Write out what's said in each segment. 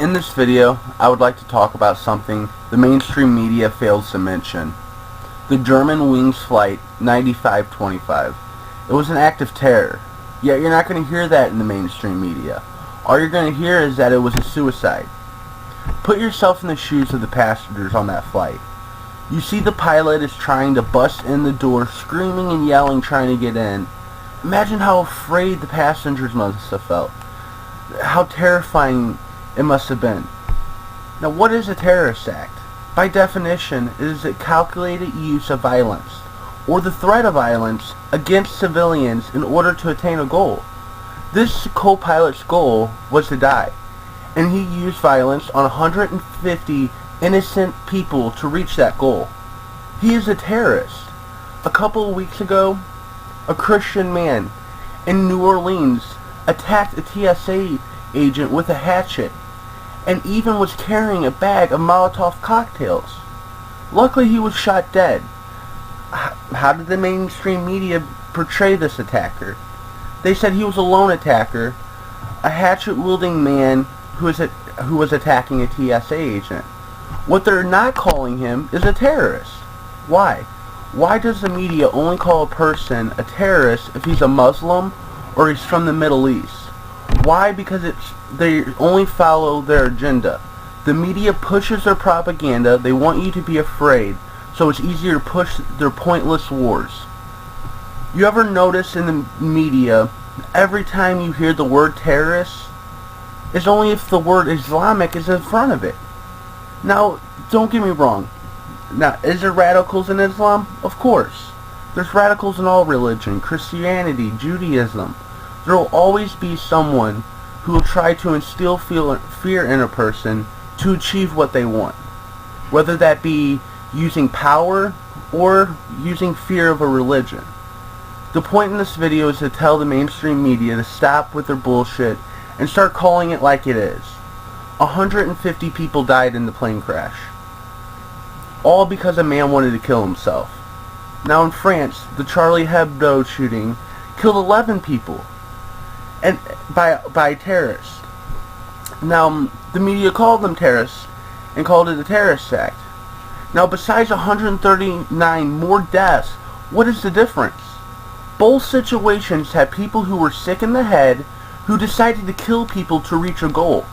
In this video, I would like to talk about something the mainstream media fails to mention. The Germanwings flight 9525. It was an act of terror, yet you're not going to hear that in the mainstream media. All you're going to hear is that it was a suicide. Put yourself in the shoes of the passengers on that flight. You see the pilot is trying to bust in the door, screaming and yelling, trying to get in. Imagine how afraid the passengers must have felt. How terrifying it must have been. Now, what is a terrorist act? By definition, it is a calculated use of violence, or the threat of violence, against civilians in order to attain a goal. This co-pilot's goal was to die, and he used violence on 150 innocent people to reach that goal. He is a terrorist. A couple of weeks ago, a Christian man in New Orleans attacked a TSA agent with a hatchet and even was carrying a bag of Molotov cocktails. Luckily, he was shot dead. How did the mainstream media portray this attacker? They said he was a lone attacker, a hatchet-wielding man who was attacking a TSA agent. What they're not calling him is a terrorist. Why? Why does the media only call a person a terrorist if he's a Muslim or he's from the Middle East? Why? Because they only follow their agenda. The media pushes their propaganda. They want you to be afraid, so it's easier to push their pointless wars. You ever notice in the media, every time you hear the word terrorist, it's only if the word Islamic is in front of it. Now, don't get me wrong. Now, is there radicals in Islam? Of course. There's radicals in all religion, Christianity, Judaism. There will always be someone who will try to instill fear in a person to achieve what they want. Whether that be using power or using fear of a religion. The point in this video is to tell the mainstream media to stop with their bullshit and start calling it like it is. 150 people died in the plane crash. All because a man wanted to kill himself. Now in France, the Charlie Hebdo shooting killed 11 people. And by terrorists. Now, the media called them terrorists and called it a terrorist act. Now, besides 139 more deaths, what is the difference? Both situations had people who were sick in the head who decided to kill people to reach a goal.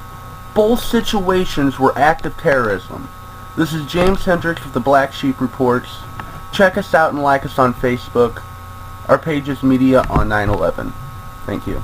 Both situations were acts of terrorism. This is James Hendricks with the Black Sheep Reports. Check us out and like us on Facebook. Our page is Media on 9/11. Thank you.